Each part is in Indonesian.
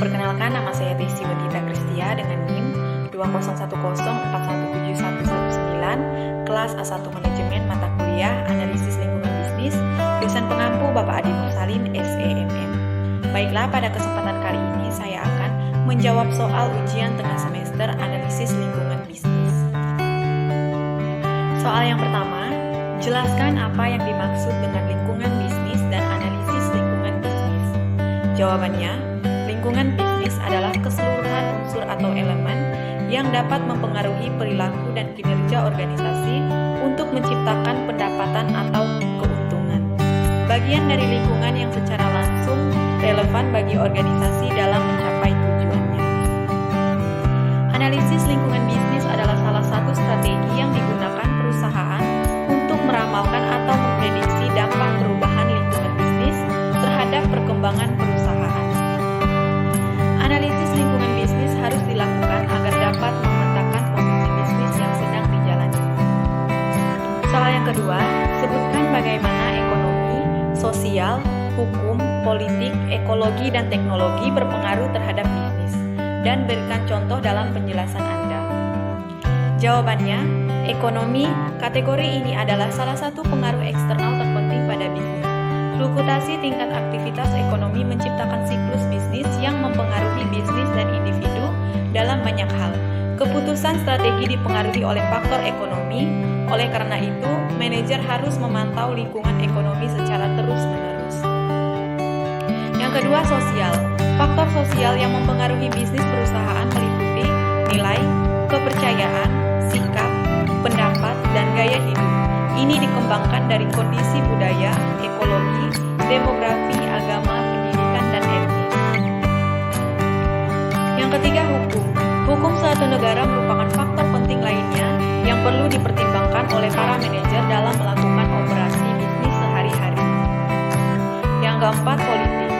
Perkenalkan, nama saya Desi Wendita Kristia dengan NIM 20104171119, kelas A1 Manajemen Mata Kuliah Analisis Lingkungan Bisnis, dosen pengampu Bapak Adi Mursalin, SEMM. Baiklah, pada kesempatan kali ini saya akan menjawab soal ujian tengah semester Analisis Lingkungan Bisnis. Soal yang pertama, jelaskan apa yang dimaksud dengan lingkungan bisnis dan analisis lingkungan bisnis. Jawabannya, lingkungan bisnis adalah keseluruhan unsur atau elemen yang dapat mempengaruhi perilaku dan kinerja organisasi untuk menciptakan pendapatan atau keuntungan. Bagian dari lingkungan yang secara langsung relevan bagi organisasi dalam mencapai tujuannya. Analisis lingkungan bisnis adalah salah satu strategi yang digunakan perusahaan untuk meramalkan atau memprediksi dampak perubahan lingkungan bisnis terhadap perkembangan perusahaan. Analisis lingkungan bisnis harus dilakukan agar dapat memetakan kondisi bisnis yang sedang dijalani. Soal yang kedua, sebutkan bagaimana ekonomi, sosial, hukum, politik, ekologi, dan teknologi berpengaruh terhadap bisnis, dan berikan contoh dalam penjelasan Anda. Jawabannya, ekonomi, kategori ini adalah salah satu pengaruh eksternal terpenting pada bisnis. Fluktuasi tingkat aktivitas ekonomi menciptakan siklus bisnis yang mempengaruhi bisnis dan individu dalam banyak hal. Keputusan strategi dipengaruhi oleh faktor ekonomi, oleh karena itu, manajer harus memantau lingkungan ekonomi secara terus-menerus. Yang kedua, sosial. Faktor sosial yang mempengaruhi bisnis perusahaan meliputi nilai, kepercayaan, sikap, pendapat, dan gaya hidup. Ini dikembangkan dari kondisi budaya, ekologi, demografi, agama, pendidikan, dan etnis. Yang ketiga, hukum. Hukum suatu negara merupakan faktor penting lainnya yang perlu dipertimbangkan oleh para manajer dalam melakukan operasi bisnis sehari-hari. Yang keempat, politik.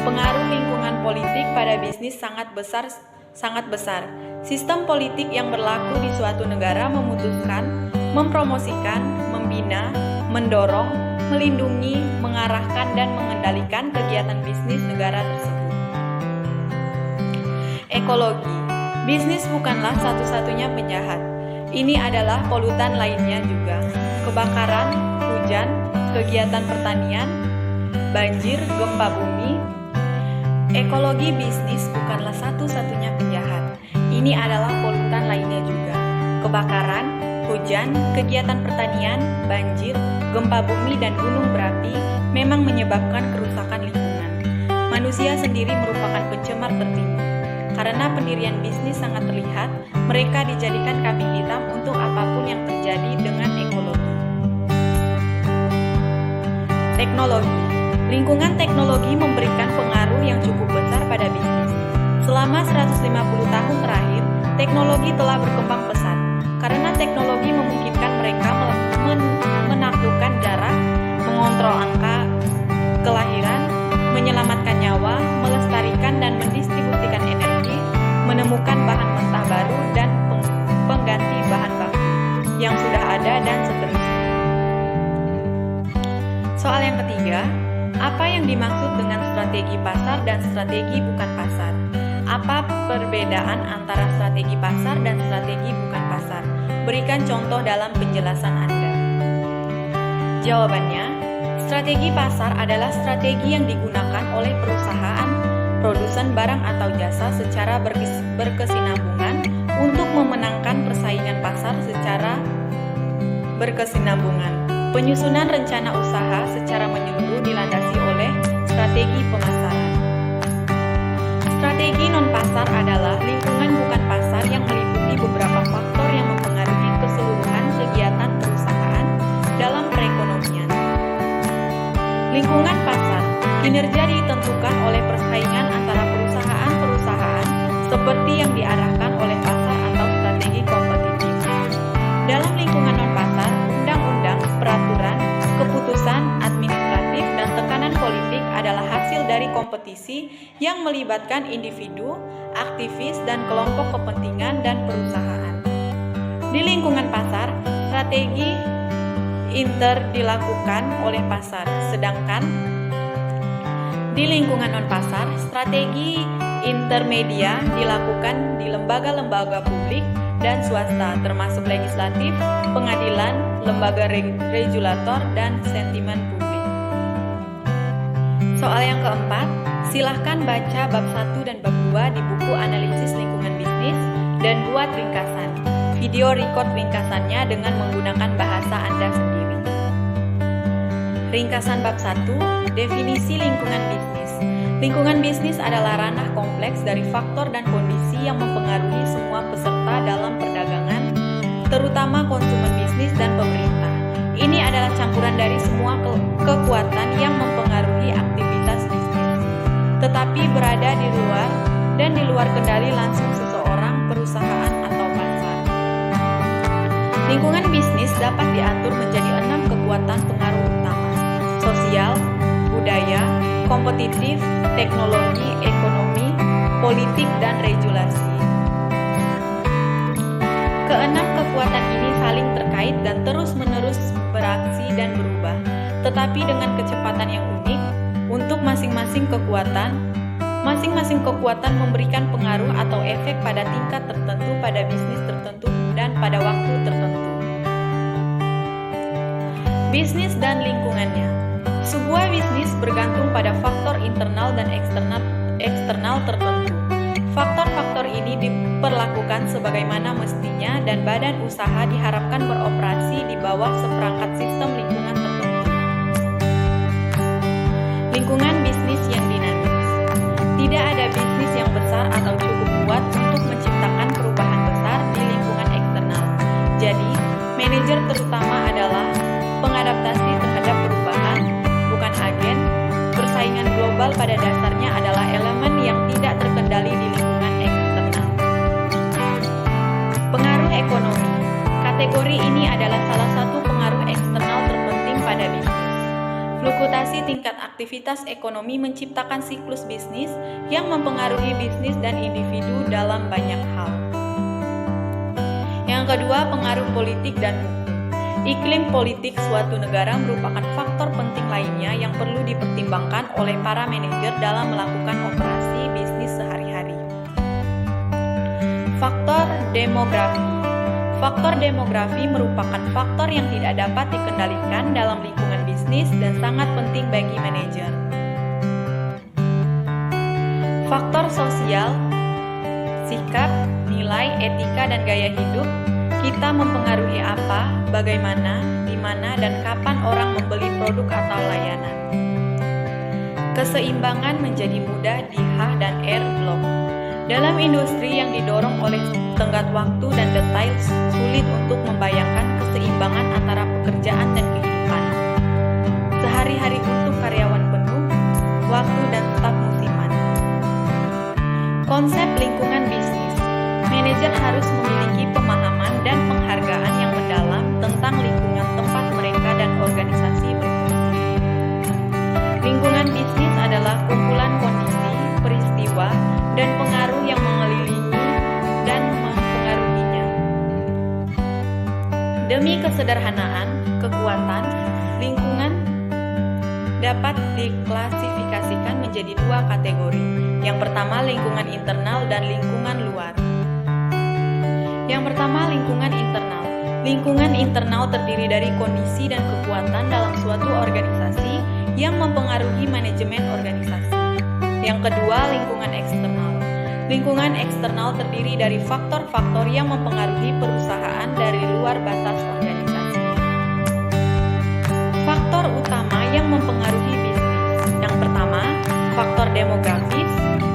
Pengaruh lingkungan politik pada bisnis sangat besar. Sistem politik yang berlaku di suatu negara memutuskan, mempromosikan, membina, mendorong, melindungi, mengarahkan, dan mengendalikan kegiatan bisnis negara tersebut. Ekologi. Bisnis bukanlah satu-satunya penjahat. Ini adalah polutan lainnya juga. Kebakaran, hujan, kegiatan pertanian, banjir, gempa bumi. Ekologi bisnis bukanlah satu-satunya penjahat. Ini adalah polutan lainnya juga. Kebakaran, hujan, kegiatan pertanian, banjir, gempa bumi, dan gunung berapi memang menyebabkan kerusakan lingkungan. Manusia sendiri merupakan pencemar tertinggi. Karena pendirian bisnis sangat terlihat, mereka dijadikan kambing hitam untuk apapun yang terjadi dengan ekologi. Teknologi. Lingkungan teknologi memberikan pengaruh yang cukup besar pada bisnis. Selama 150 tahun terakhir, teknologi telah berkembang pesat. Karena teknologi memungkinkan mereka menaklukkan jarak, mengontrol angka kelahiran, menyelamatkan nyawa, melestarikan dan mendistribusikan energi, menemukan bahan mentah baru dan pengganti bahan baku yang sudah ada, dan seterusnya. Soal yang ketiga, apa yang dimaksud dengan strategi pasar dan strategi bukan pasar? Apa perbedaan antara strategi pasar dan strategi bukan pasar? Berikan contoh dalam penjelasan Anda. Jawabannya, strategi pasar adalah strategi yang digunakan oleh perusahaan, produsen barang atau jasa secara berkesinambungan untuk memenangkan persaingan pasar secara berkesinambungan. Penyusunan rencana usaha secara menyeluruh dilandasi oleh strategi pemasaran. Strategi non-pasar adalah lingkungan bukan pasar yang meliputi beberapa faktor yang mempengaruhi keseluruhan kegiatan perusahaan dalam perekonomian. Lingkungan pasar, kinerja ditentukan oleh persaingan antara perusahaan-perusahaan seperti yang diarahkan oleh pasar atau strategi kompetitif. Dalam lingkungan non-pasar, undang-undang, peraturan, keputusan administratif, dan tekanan politik adalah hasil dari kompetisi yang melibatkan individu, aktivis, dan kelompok kepentingan dan perusahaan. Di lingkungan pasar, strategi dilakukan oleh pasar, sedangkan di lingkungan non-pasar, strategi intermedia dilakukan di lembaga-lembaga publik dan swasta, termasuk legislatif, pengadilan, lembaga regulator, dan sentimen publik. Soal yang keempat, silahkan baca bab 1 dan bab 2 di buku Analisis Lingkungan Bisnis dan buat ringkasan. Video record ringkasannya dengan menggunakan bahasa Anda sendiri. Ringkasan bab 1, definisi lingkungan bisnis. Lingkungan bisnis adalah ranah kompleks dari faktor dan kondisi yang mempengaruhi semua peserta dalam perdagangan, terutama konsumen bisnis dan pemerintah. Ini adalah campuran dari semua kekuatan yang mempengaruhi aktivitas bisnis, tetapi berada di luar dan di luar kendali langsung seseorang, perusahaan, atau pasar. Lingkungan bisnis dapat diatur menjadi 6 kekuatan pengaruh utama: sosial, budaya, kompetitif, teknologi, ekonomi, politik, dan regulasi. Keenam kekuatan ini saling terkait dan terus-menerus beraksi dan berubah, tetapi dengan kecepatan yang unik untuk masing-masing kekuatan memberikan pengaruh atau efek pada tingkat tertentu pada bisnis tertentu dan pada waktu tertentu. Bisnis dan lingkungannya. Sebuah bisnis bergantung pada faktor internal dan eksternal tertentu. Faktor-faktor ini diperlakukan sebagaimana mestinya dan badan usaha diharapkan beroperasi di bawah seperangkat sistem lingkungan tertentu. Lingkungan bisnis yang dinamis. Tidak ada bisnis yang besar atau cukup kuat untuk menciptakan perubahan besar di lingkungan eksternal. Jadi, manajer terutama adalah pengadaptasi terhadap perubahan, bukan agen. Persaingan global pada dasarnya adalah elemen yang tidak terkendali di lingkungan eksternal. Pengaruh ekonomi. Kategori ini adalah salah satu pengaruh eksternal terpenting pada bisnis. Fluktuasi tingkat aktivitas ekonomi menciptakan siklus bisnis yang mempengaruhi bisnis dan individu dalam banyak hal. Yang kedua, pengaruh politik dan hukum. Iklim politik suatu negara merupakan faktor penting lainnya yang perlu dipertimbangkan oleh para manajer dalam melakukan operasi bisnis sehari-hari. Faktor demografi. Faktor demografi merupakan faktor yang tidak dapat dikendalikan dalam lingkungan bisnis dan sangat penting bagi manajer. Faktor sosial, sikap, nilai, etika, dan gaya hidup. Kita mempengaruhi apa, bagaimana, di mana, dan kapan orang membeli produk atau layanan. Keseimbangan menjadi mudah di H dan R blok. Dalam industri yang didorong oleh tenggat waktu dan detail, sulit untuk membayangkan keseimbangan antara pekerjaan dan kehidupan. Sehari-hari untuk karyawan penuh, waktu dan staf musiman. Konsep lingkungan bisnis. Manajer harus memiliki pemahaman dan penghargaan yang mendalam tentang lingkungan tempat mereka dan organisasi berfungsi. Lingkungan bisnis adalah kumpulan kondisi, peristiwa, dan pengaruh yang mengelilingi dan mempengaruhinya. Demi kesederhanaan, kekuatan, lingkungan dapat diklasifikasikan menjadi 2 kategori. Yang pertama, lingkungan internal dan lingkungan luar. Yang pertama, lingkungan internal. Lingkungan internal terdiri dari kondisi dan kekuatan dalam suatu organisasi yang mempengaruhi manajemen organisasi. Yang kedua, lingkungan eksternal. Lingkungan eksternal terdiri dari faktor-faktor yang mempengaruhi perusahaan dari luar batas organisasi. Faktor utama yang mempengaruhi bisnis. Yang pertama, faktor demografis.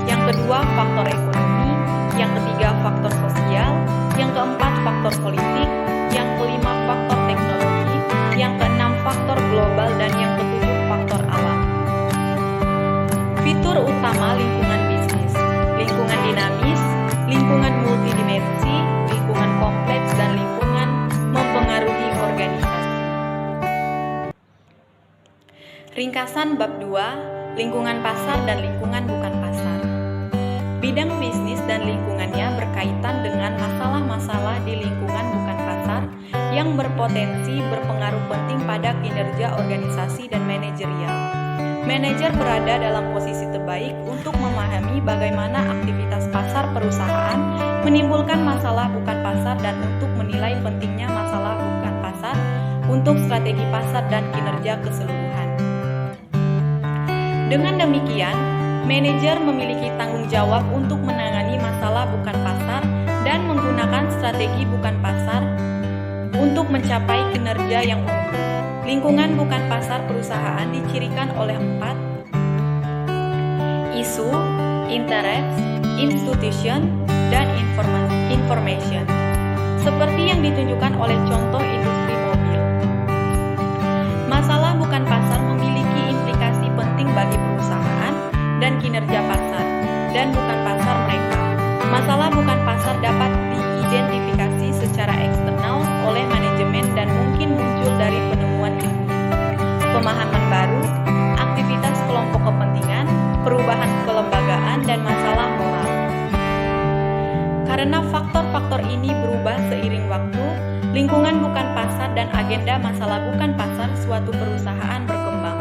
Yang kedua, faktor ekonomi. Yang ketiga, faktor sosial. Yang keempat, faktor politik. Yang kelima, faktor teknologi. Yang keenam, faktor global. Dan yang ketujuh, faktor alam. Fitur utama lingkungan bisnis: lingkungan dinamis, lingkungan multidimensi, lingkungan kompleks, dan lingkungan mempengaruhi organisasi. Ringkasan bab 2, lingkungan pasar dan lingkungan bukan pasar. Bidang bisnis dan lingkungannya berkaitan dengan masalah-masalah di lingkungan bukan pasar yang berpotensi berpengaruh penting pada kinerja organisasi dan manajerial. Manajer berada dalam posisi terbaik untuk memahami bagaimana aktivitas pasar perusahaan menimbulkan masalah bukan pasar dan untuk menilai pentingnya masalah bukan pasar untuk strategi pasar dan kinerja keseluruhan. Dengan demikian, manajer memiliki tanggung jawab untuk menangani masalah bukan pasar dan menggunakan strategi bukan pasar untuk mencapai kinerja yang unggul. Lingkungan bukan pasar perusahaan dicirikan oleh 4 isu, interest, institution, dan information, seperti yang ditunjukkan oleh contoh industri mobil. Masalah bukan pasar memiliki implikasi penting bagi perusahaan dan kinerja pasar, dan bukan pasar mereka. Masalah bukan pasar dapat diidentifikasi secara eksternal oleh manajemen dan mungkin muncul dari penemuan ilmiah, pemahaman baru, aktivitas kelompok kepentingan, perubahan kelembagaan, dan masalah moral. Karena faktor-faktor ini berubah seiring waktu, lingkungan bukan pasar dan agenda masalah bukan pasar suatu perusahaan berkembang.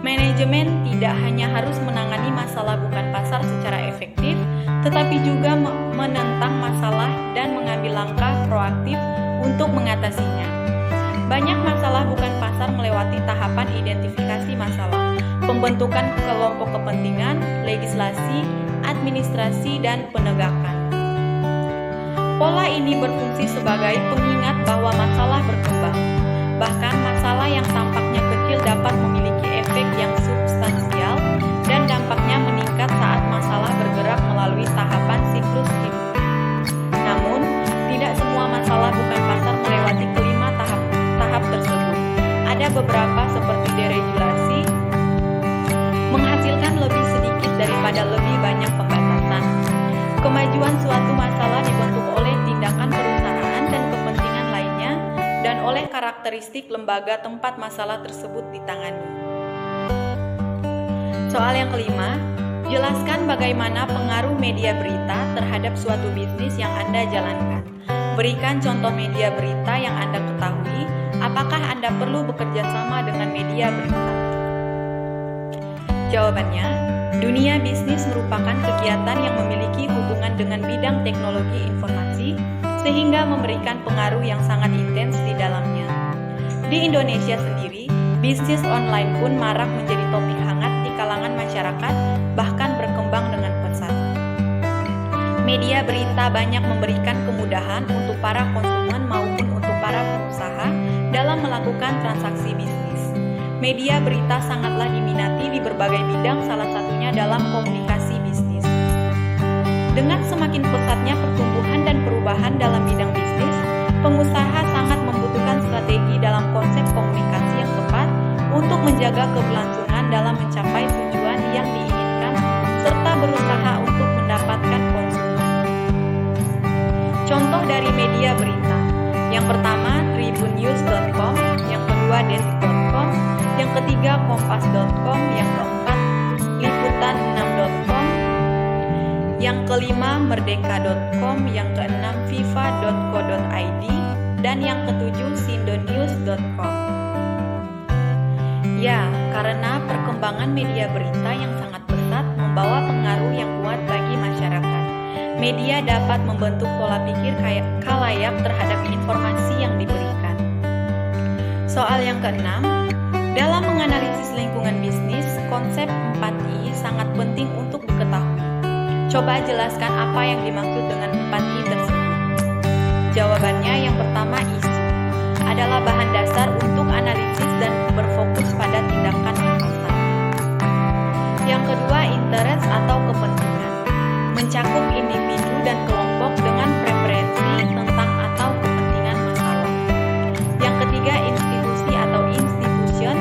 Manajemen tidak hanya harus menangani masalah bukan pasar secara efektif, tetapi juga menentang masalah dan mengambil langkah proaktif untuk mengatasinya. Banyak masalah bukan pasar melewati tahapan identifikasi masalah, pembentukan kelompok kepentingan, legislasi, administrasi, dan penegakan. Pola ini berfungsi sebagai pengingat bahwa masalah berkembang. Bahkan masalah yang tampaknya kecil dapat memiliki efek yang substansial dan dampaknya meningkat saat masalah bergerak melalui tahapan siklus hidup. Namun, tidak semua masalah bukan pasar melewati kelima tahap tersebut. Ada beberapa seperti deregulasi, menghasilkan lebih sedikit daripada lebih banyak pembatasan. Kemajuan suatu masalah dibentuk oleh tindakan perusahaan dan kepentingan lainnya dan oleh karakteristik lembaga tempat masalah tersebut ditangani. Soal yang kelima, jelaskan bagaimana pengaruh media berita terhadap suatu bisnis yang Anda jalankan. Berikan contoh media berita yang Anda ketahui. Apakah Anda perlu bekerja sama dengan media berita? Jawabannya, dunia bisnis merupakan kegiatan yang memiliki hubungan dengan bidang teknologi informasi, sehingga memberikan pengaruh yang sangat intens di dalamnya. Di Indonesia sendiri, bisnis online pun marak menjadi topik hangat di kalangan masyarakat, bahkan berkembang dengan pesat. Media berita banyak memberikan kemudahan untuk para konsumen maupun untuk para pengusaha dalam melakukan transaksi bisnis. Media berita sangatlah diminati di berbagai bidang, salah satunya dalam komunikasi bisnis. Dengan semakin pesatnya pertumbuhan dan perubahan dalam bidang bisnis, pengusaha sangat membutuhkan strategi dalam konsep komunikasi yang tepat untuk menjaga keberlangsungan dalam mencapai tujuan yang diinginkan, serta berusaha untuk mendapatkan konsumen. Contoh dari media berita. Yang pertama, tribunnews.com, yang kedua, detik.com, yang ketiga, kompas.com, yang keempat, liputan6.com, yang kelima, merdeka.com, yang keenam, fifa.co.id, dan yang ketujuh, sindonews.com. Ya, karena perkembangan media berita yang sangat pesat membawa pengaruh yang kuat bagi masyarakat. Media dapat membentuk pola pikir khalayak terhadap informasi yang diberikan. Soal yang keenam, dalam menganalisis lingkungan bisnis, konsep 4I sangat penting untuk diketahui. Coba jelaskan apa yang dimaksud dengan 4I tersebut. Jawabannya yang pertama, isu adalah bahan dasar untuk analisis dan berfokus pada tindakan di pasar. Yang kedua, interest atau kepentingan, mencakup individu dan kelompok dengan preferensi tentang atau kepentingan masalah. Yang ketiga, institusi atau institution.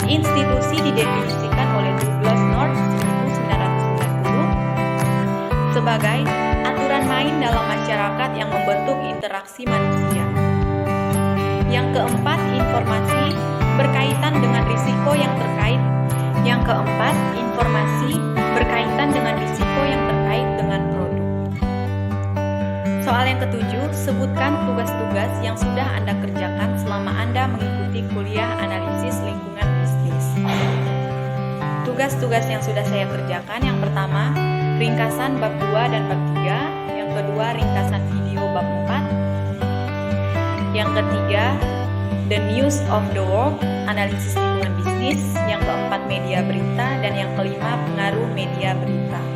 Institusi didefinisikan oleh Douglas North 1990 sebagai aturan main dalam masyarakat yang membentuk interaksi manusia. Yang keempat, informasi berkaitan dengan risiko yang terkait. Yang keempat, informasi berkaitan dengan risiko yang terkait dengan produk. Soal yang ketujuh, sebutkan tugas-tugas yang sudah Anda kerjakan selama Anda mengikuti kuliah analisis lingkungan bisnis. tugas-tugas yang sudah saya kerjakan, yang pertama, ringkasan bab 2 dan bab 3, yang kedua, ringkasan video bab 4, yang ketiga, the news of the world, analisis lingkungan bisnis, yang keempat, media berita, dan yang kelima, pengaruh media berita.